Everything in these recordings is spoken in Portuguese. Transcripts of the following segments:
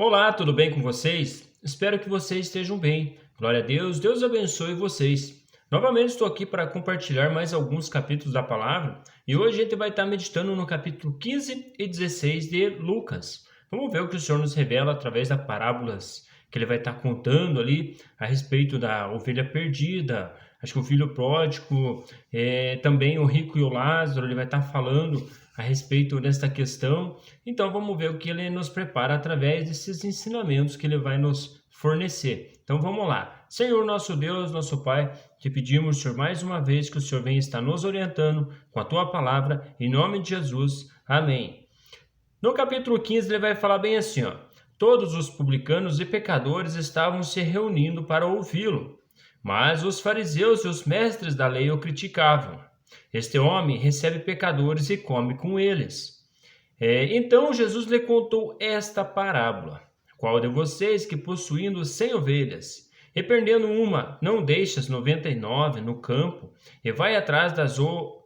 Olá, tudo bem com vocês? Espero que vocês estejam bem. Glória a Deus, Deus abençoe vocês. Novamente estou aqui para compartilhar mais alguns capítulos da palavra e hoje a gente vai estar meditando no capítulo 15 e 16 de Lucas. Vamos ver o que o Senhor nos revela através das parábolas que ele vai estar contando ali a respeito da ovelha perdida, acho que o filho pródigo, também o rico e o Lázaro, ele vai estar falando a respeito desta questão. Então vamos ver o que ele nos prepara através desses ensinamentos que ele vai nos fornecer. Então vamos lá. Senhor nosso Deus, nosso Pai, te pedimos, Senhor, mais uma vez que o Senhor venha estar nos orientando com a tua palavra, em nome de Jesus. Amém. No capítulo 15 ele vai falar bem assim, ó: todos os publicanos e pecadores estavam se reunindo para ouvi-lo, mas os fariseus e os mestres da lei o criticavam. Este homem recebe pecadores e come com eles. Então Jesus lhe contou esta parábola: qual de vocês que possuindo 100 ovelhas, e perdendo uma, não deixa as 99 no campo, e vai atrás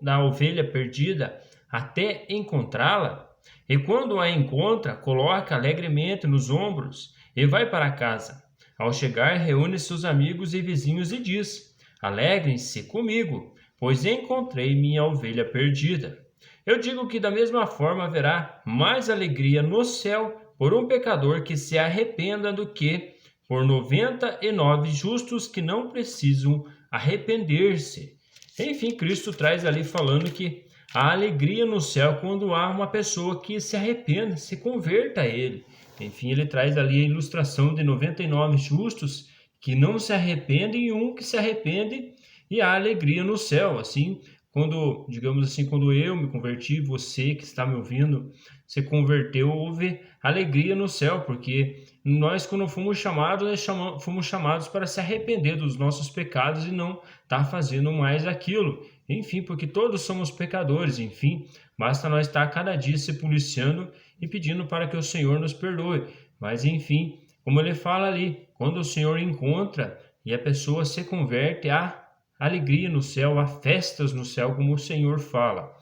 da ovelha perdida até encontrá-la? E quando a encontra, coloca alegremente nos ombros e vai para casa. Ao chegar, reúne seus amigos e vizinhos e diz: alegrem-se comigo, pois encontrei minha ovelha perdida. Eu digo que da mesma forma haverá mais alegria no céu por um pecador que se arrependa do que por 99 justos que não precisam arrepender-se. Enfim, Cristo traz ali falando que há alegria no céu quando há uma pessoa que se arrependa, se converta a Ele. Enfim, ele traz ali a ilustração de 99 justos que não se arrependem e um que se arrepende, e há alegria no céu. Assim, quando, digamos assim, quando eu me converti, você que está me ouvindo, se converteu, houve alegria no céu, porque nós, quando fomos chamados, fomos chamados para se arrepender dos nossos pecados e não estar fazendo mais aquilo. Enfim, porque todos somos pecadores, enfim, basta nós estar cada dia se policiando e pedindo para que o Senhor nos perdoe. Mas, enfim, como ele fala ali, quando o Senhor encontra e a pessoa se converte, há alegria no céu, há festas no céu, como o Senhor fala.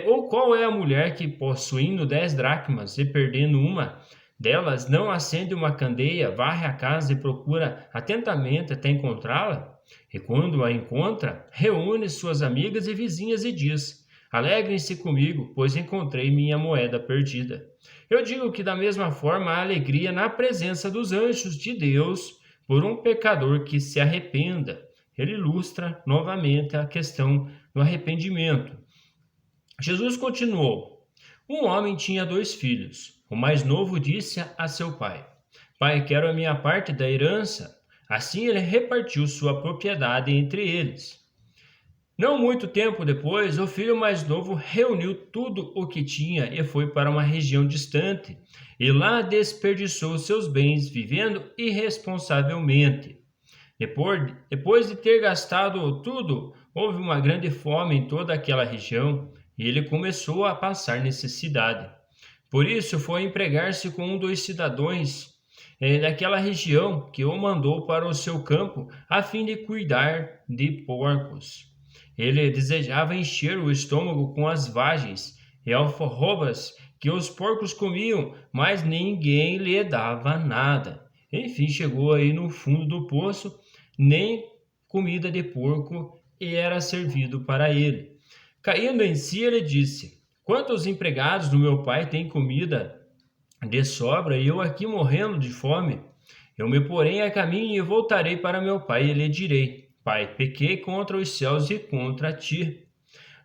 Ou qual é a mulher que, possuindo 10 dracmas e perdendo uma delas, não acende uma candeia, varre a casa e procura atentamente até encontrá-la? E quando a encontra, reúne suas amigas e vizinhas e diz: alegrem-se comigo, pois encontrei minha moeda perdida. Eu digo que da mesma forma há alegria na presença dos anjos de Deus por um pecador que se arrependa. Ele ilustra novamente a questão do arrependimento. Jesus continuou: um homem tinha 2 filhos. O mais novo disse a seu pai: pai, quero a minha parte da herança. Assim ele repartiu sua propriedade entre eles. Não muito tempo depois, o filho mais novo reuniu tudo o que tinha e foi para uma região distante, e lá desperdiçou seus bens vivendo irresponsavelmente. Depois de ter gastado tudo, houve uma grande fome em toda aquela região e ele começou a passar necessidade. Por isso foi empregar-se com um dos cidadãos daquela região, que o mandou para o seu campo a fim de cuidar de porcos. Ele desejava encher o estômago com as vagens e alfarrobas que os porcos comiam, mas ninguém lhe dava nada. Enfim, chegou aí no fundo do poço, nem comida de porco era servido para ele. Caindo em si, ele disse: quantos empregados do meu pai têm comida de sobra e eu aqui morrendo de fome? Eu me porei a caminho e voltarei para meu pai e lhe direi: pai, pequei contra os céus e contra ti.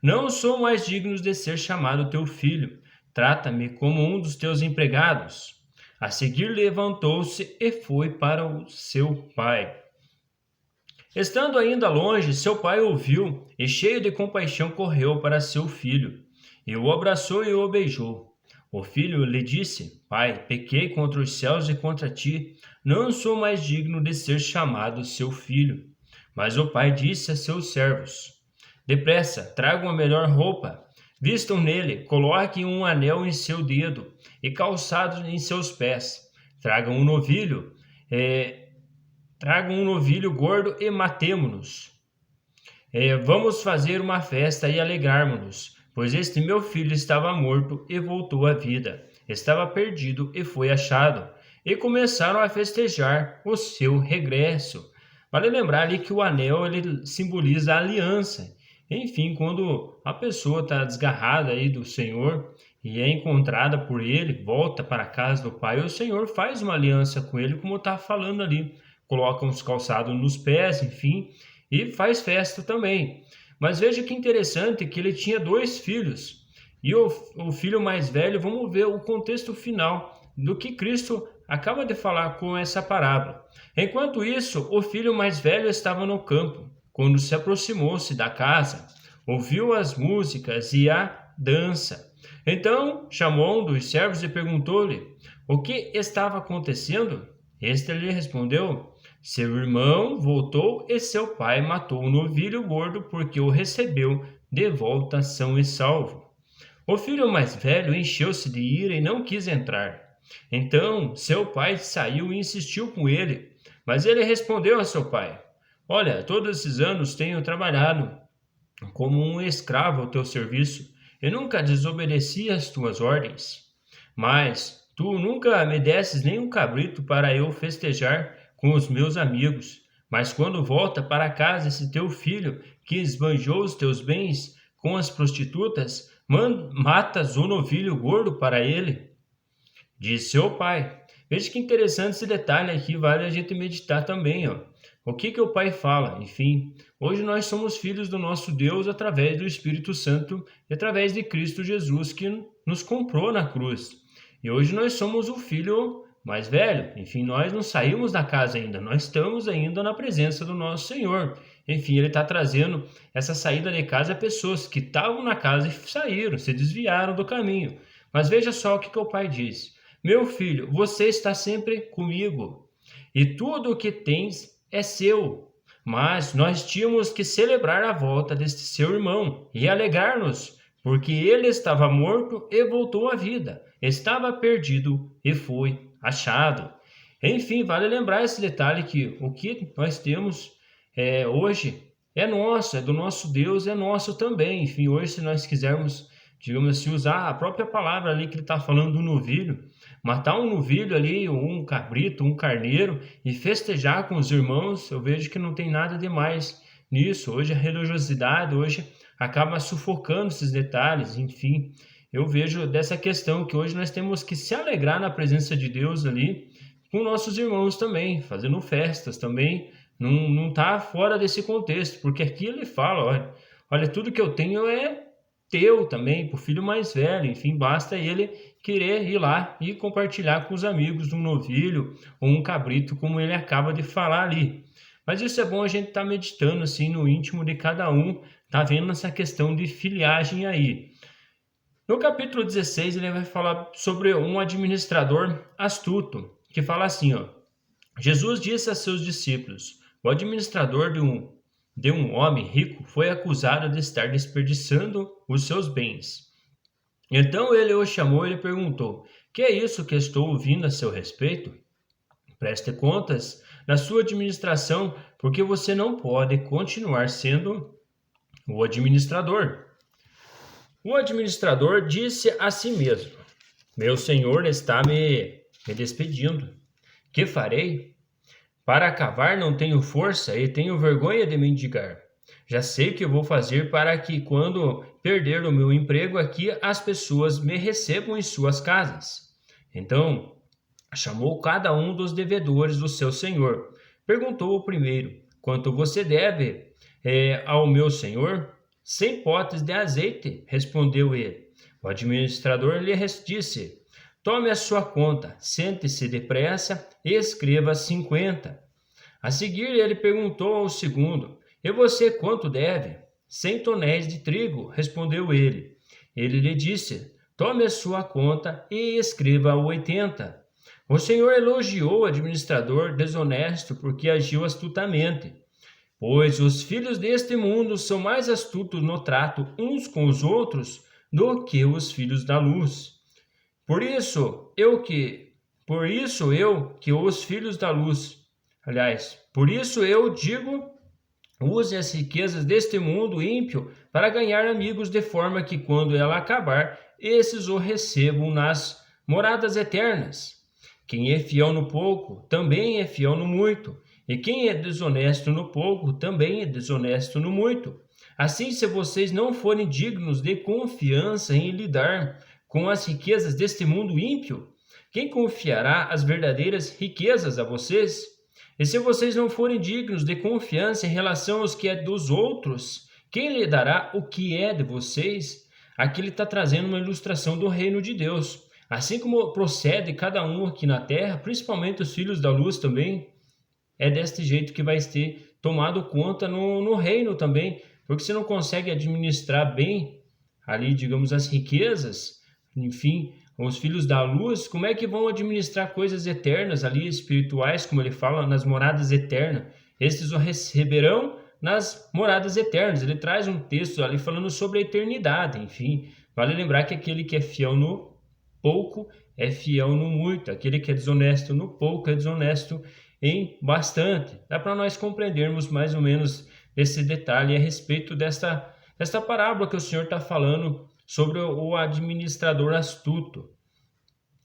Não sou mais digno de ser chamado teu filho. Trata-me como um dos teus empregados. A seguir levantou-se e foi para o seu pai. Estando ainda longe, seu pai ouviu e, cheio de compaixão, correu para seu filho e o abraçou e o beijou. O filho lhe disse: pai, pequei contra os céus e contra ti, não sou mais digno de ser chamado seu filho. Mas o pai disse a seus servos: depressa, tragam a melhor roupa, vistam nele, coloquem um anel em seu dedo e calçados em seus pés. Tragam um novilho gordo e matemo-nos. Vamos fazer uma festa e alegrarmos-nos, pois este meu filho estava morto e voltou à vida, estava perdido e foi achado. e começaram a festejar o seu regresso. Vale lembrar ali que o anel ele simboliza a aliança. Enfim, quando a pessoa está desgarrada aí do Senhor e é encontrada por ele, volta para a casa do Pai, o Senhor faz uma aliança com ele, como está falando ali. Coloca uns calçados nos pés, enfim, e faz festa também. Mas veja que interessante que ele tinha dois filhos. E o filho mais velho, vamos ver o contexto final do que Cristo acaba de falar com essa parábola. Enquanto isso, o filho mais velho estava no campo. Quando se aproximou-se da casa, ouviu as músicas e a dança. Então chamou um dos servos e perguntou-lhe o que estava acontecendo. Este lhe respondeu: seu irmão voltou e seu pai matou o novilho gordo porque o recebeu de volta são e salvo. O filho mais velho encheu-se de ira e não quis entrar. Então seu pai saiu e insistiu com ele, mas ele respondeu a seu pai: olha, todos esses anos tenho trabalhado como um escravo ao teu serviço e nunca desobedeci às tuas ordens. Mas tu nunca me desses nem um cabrito para eu festejar com os meus amigos. Mas quando volta para casa esse teu filho que esbanjou os teus bens com as prostitutas, matas o novilho gordo para ele. Disse seu pai. Veja que interessante esse detalhe aqui, vale a gente meditar também, ó. O que o pai fala? Enfim, hoje nós somos filhos do nosso Deus através do Espírito Santo e através de Cristo Jesus que nos comprou na cruz. E hoje nós somos o filho mais velho. Enfim, nós não saímos da casa ainda, nós estamos ainda na presença do nosso Senhor. Enfim, ele está trazendo essa saída de casa a pessoas que estavam na casa e saíram, se desviaram do caminho. Mas veja só o que o pai diz. Meu filho, você está sempre comigo e tudo o que tens é seu. Mas nós tínhamos que celebrar a volta deste seu irmão e alegrar-nos, porque ele estava morto e voltou à vida, estava perdido e foi achado. Enfim, vale lembrar esse detalhe que o que nós temos hoje é nosso, é do nosso Deus, é nosso também. Enfim, hoje se nós quisermos, digamos assim, usar a própria palavra ali que ele está falando do novilho, matar um novilho ali, um cabrito, um carneiro e festejar com os irmãos, eu vejo que não tem nada demais nisso. Hoje a religiosidade hoje acaba sufocando esses detalhes, enfim. Eu vejo dessa questão que hoje nós temos que se alegrar na presença de Deus ali com nossos irmãos também, fazendo festas também, não está fora desse contexto, porque aqui ele fala, olha, tudo que eu tenho é teu também, para o filho mais velho, enfim, basta ele querer ir lá e compartilhar com os amigos um novilho ou um cabrito, como ele acaba de falar ali. Mas isso é bom a gente estar meditando assim no íntimo de cada um, tá vendo essa questão de filiagem aí. No capítulo 16 ele vai falar sobre um administrador astuto, que fala assim, ó: Jesus disse a seus discípulos: o administrador de um homem rico foi acusado de estar desperdiçando os seus bens. Então ele o chamou e lhe perguntou: que é isso que estou ouvindo a seu respeito? Preste contas na sua administração, porque você não pode continuar sendo o administrador. O administrador disse a si mesmo: meu senhor está me despedindo. Que farei? Para acabar não tenho força e tenho vergonha de mendigar. Já sei o que vou fazer para que, quando perder o meu emprego aqui, as pessoas me recebam em suas casas. Então, chamou cada um dos devedores do seu senhor. Perguntou o primeiro: quanto você deve ao meu senhor? 100 potes de azeite, respondeu ele. O administrador lhe disse: tome a sua conta, sente-se depressa e escreva 50. A seguir ele perguntou ao segundo: e você quanto deve? 100 tonéis de trigo, respondeu ele. Ele lhe disse: tome a sua conta e escreva 80. O senhor elogiou o administrador desonesto porque agiu astutamente. Pois os filhos deste mundo são mais astutos no trato uns com os outros do que os filhos da luz. Por isso eu que os filhos da luz, por isso eu digo, use as riquezas deste mundo ímpio para ganhar amigos, de forma que quando ela acabar, esses o recebam nas moradas eternas. Quem é fiel no pouco, também é fiel no muito. E quem é desonesto no pouco, também é desonesto no muito. Assim, se vocês não forem dignos de confiança em lidar com as riquezas deste mundo ímpio, quem confiará as verdadeiras riquezas a vocês? E se vocês não forem dignos de confiança em relação aos que é dos outros, quem lhe dará o que é de vocês? Aqui ele está trazendo uma ilustração do reino de Deus. Assim como procede cada um aqui na terra, principalmente os filhos da luz também, é deste jeito que vai ter tomado conta no reino também, porque você não consegue administrar bem ali, digamos, as riquezas, enfim, os filhos da luz, como é que vão administrar coisas eternas ali, espirituais, como ele fala, nas moradas eternas? Estes o receberão nas moradas eternas. Ele traz um texto ali falando sobre a eternidade, enfim. Vale lembrar que aquele que é fiel no pouco é fiel no muito, aquele que é desonesto no pouco é desonesto em bastante. Dá para nós compreendermos mais ou menos esse detalhe a respeito desta parábola que o Senhor está falando sobre o administrador astuto.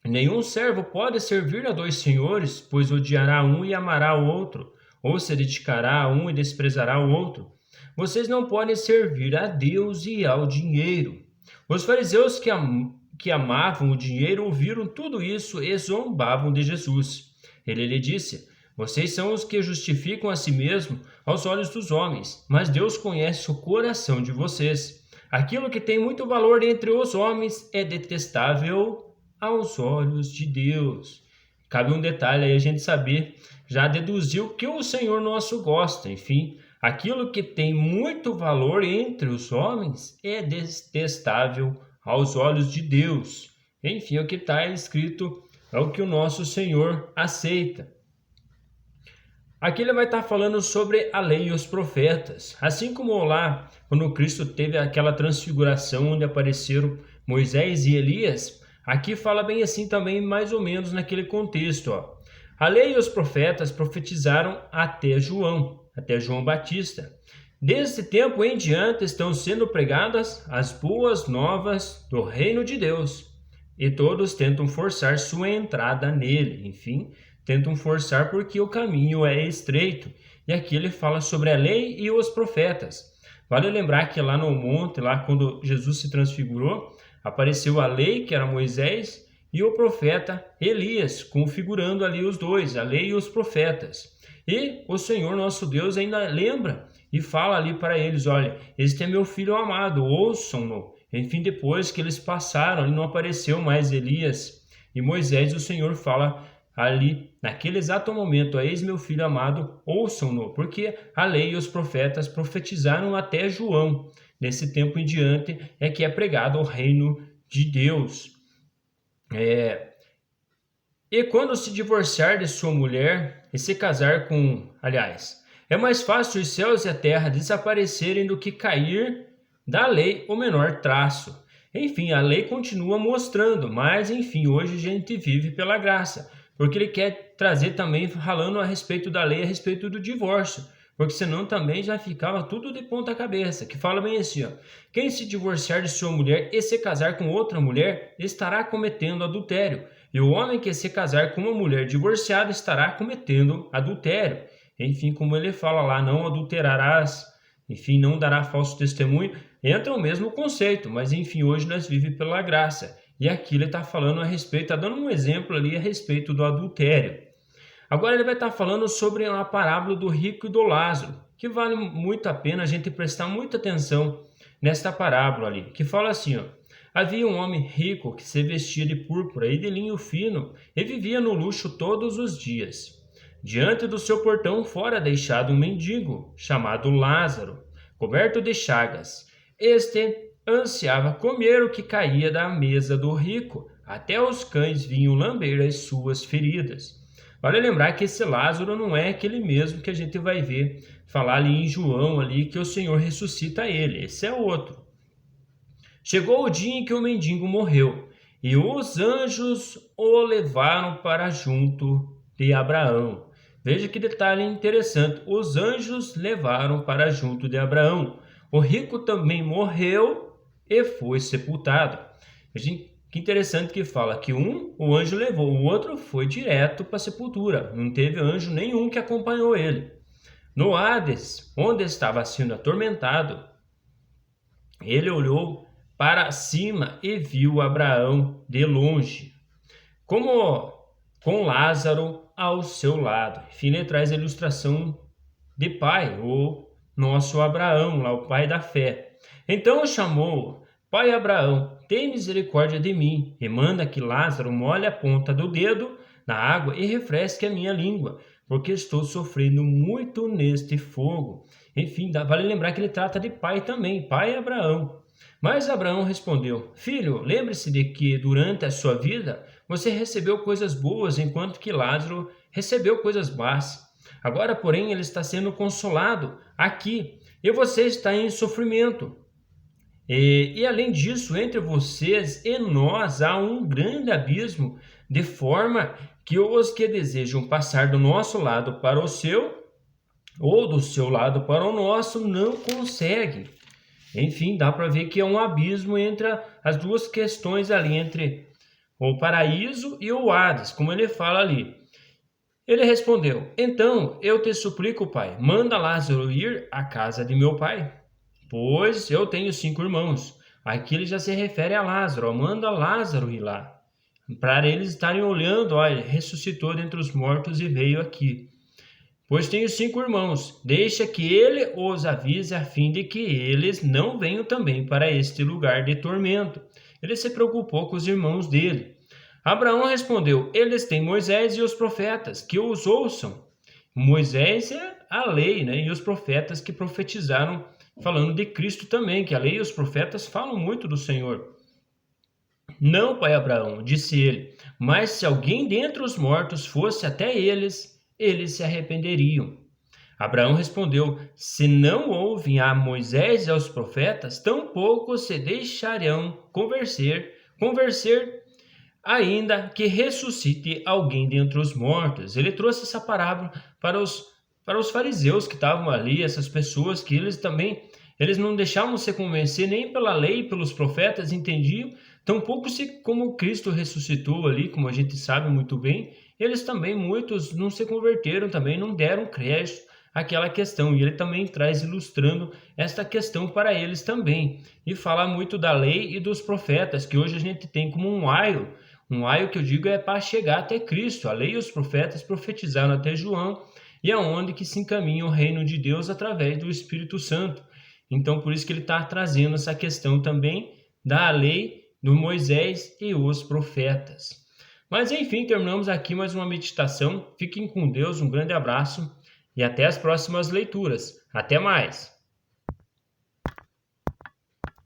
Nenhum servo pode servir a dois senhores, pois odiará um e amará o outro, ou se dedicará a um e desprezará o outro. Vocês não podem servir a Deus e ao dinheiro. Os fariseus que amavam o dinheiro ouviram tudo isso e zombavam de Jesus. Ele lhe disse: Vocês são os que justificam a si mesmo aos olhos dos homens, mas Deus conhece o coração de vocês. Aquilo que tem muito valor entre os homens é detestável aos olhos de Deus. Cabe um detalhe aí a gente saber, já deduzir o que o Senhor nosso gosta. Enfim, aquilo que tem muito valor entre os homens é detestável aos olhos de Deus. Enfim, o que está escrito é o que o nosso Senhor aceita. Aqui ele vai estar falando sobre a lei e os profetas. Assim como lá, quando Cristo teve aquela transfiguração onde apareceram Moisés e Elias, aqui fala bem assim também, mais ou menos naquele contexto. A lei e os profetas profetizaram até João Batista. Desde tempo em diante estão sendo pregadas as boas novas do reino de Deus, e todos tentam forçar sua entrada nele. Enfim, tentam forçar porque o caminho é estreito. E aqui ele fala sobre a lei e os profetas. Vale lembrar que lá no monte, lá quando Jesus se transfigurou, apareceu a lei, que era Moisés, e o profeta Elias, configurando ali os dois, a lei e os profetas. E o Senhor nosso Deus ainda lembra e fala ali para eles: olha, este é meu filho amado, ouçam-no. Enfim, depois que eles passaram e não apareceu mais Elias e Moisés, o Senhor fala ali, naquele exato momento: eis meu filho amado, ouçam-no, porque a lei e os profetas profetizaram até João. Nesse tempo em diante é que é pregado o reino de Deus. E quando se divorciar de sua mulher e se casar com... Aliás, é mais fácil os céus e a terra desaparecerem do que cair da lei o menor traço. Enfim, a lei continua mostrando, mas enfim, hoje a gente vive pela graça, porque ele quer trazer também, falando a respeito da lei, a respeito do divórcio, porque senão também já ficava tudo de ponta cabeça, que fala bem assim, quem se divorciar de sua mulher e se casar com outra mulher, estará cometendo adultério, e o homem que se casar com uma mulher divorciada estará cometendo adultério. Enfim, como ele fala lá, não adulterarás, enfim, não dará falso testemunho, entra o mesmo conceito, mas enfim, hoje nós vivemos pela graça. E aqui ele está falando a respeito, está dando um exemplo ali a respeito do adultério. Agora ele vai estar falando sobre a parábola do rico e do Lázaro, que vale muito a pena a gente prestar muita atenção nesta parábola ali, que fala assim, havia um homem rico que se vestia de púrpura e de linho fino e vivia no luxo todos os dias. Diante do seu portão fora deixado um mendigo, chamado Lázaro, coberto de chagas. Este ansiava comer o que caía da mesa do rico, até os cães vinham lamber as suas feridas. Vale lembrar que esse Lázaro não é aquele mesmo que a gente vai ver falar ali em João, ali, que o Senhor ressuscita ele. Esse é outro. Chegou o dia em que o mendigo morreu, e os anjos o levaram para junto de Abraão. Veja que detalhe interessante. Os anjos levaram para junto de Abraão. O rico também morreu e foi sepultado. A gente Que interessante que fala que o anjo levou, o outro foi direto para a sepultura. Não teve anjo nenhum que acompanhou ele. No Hades, onde estava sendo atormentado, ele olhou para cima e viu Abraão de longe, como com Lázaro ao seu lado. Enfim, ele traz a ilustração de pai, o nosso Abraão, lá o pai da fé. Então chamou: Pai Abraão, tem misericórdia de mim, e manda que Lázaro molhe a ponta do dedo na água e refresque a minha língua, porque estou sofrendo muito neste fogo. Enfim, vale lembrar que ele trata de pai também, pai Abraão. Mas Abraão respondeu: Filho, lembre-se de que durante a sua vida você recebeu coisas boas, enquanto que Lázaro recebeu coisas más. Agora, porém, ele está sendo consolado aqui e você está em sofrimento. E além disso, entre vocês e nós há um grande abismo, de forma que os que desejam passar do nosso lado para o seu, ou do seu lado para o nosso, não conseguem. Enfim, dá para ver que é um abismo entre as duas questões ali, entre o paraíso e o Hades, como ele fala ali. Ele respondeu: Então eu te suplico, pai, manda Lázaro ir à casa de meu pai, pois eu tenho 5 irmãos. Aqui ele já se refere a Lázaro, ó, manda Lázaro ir lá, para eles estarem olhando, ó, ele ressuscitou dentre os mortos e veio aqui. Pois tenho 5 irmãos, deixa que ele os avise a fim de que eles não venham também para este lugar de tormento. Ele se preocupou com os irmãos dele. Abraão respondeu: Eles têm Moisés e os profetas, que os ouçam. Moisés é a lei, né? E os profetas que profetizaram, falando de Cristo também, que a lei e os profetas falam muito do Senhor. Não, pai Abraão, disse ele, mas se alguém dentre os mortos fosse até eles se arrependeriam. Abraão respondeu: Se não ouvem a Moisés e aos profetas, tampouco se deixarão convencer, ainda que ressuscite alguém dentre os mortos. Ele trouxe essa parábola para os fariseus que estavam ali, essas pessoas que eles não deixavam se convencer nem pela lei, pelos profetas, entendiam, tampouco se como Cristo ressuscitou ali, como a gente sabe muito bem, eles também, muitos, não se converteram também, não deram crédito àquela questão. E ele também traz ilustrando esta questão para eles também. E fala muito da lei e dos profetas, que hoje a gente tem como um aio que eu digo é para chegar até Cristo. A lei e os profetas profetizaram até João, e aonde que se encaminha o reino de Deus através do Espírito Santo. Então, por isso que ele está trazendo essa questão também da lei, do Moisés e os profetas. Mas enfim, terminamos aqui mais uma meditação. Fiquem com Deus, um grande abraço e até as próximas leituras. Até mais!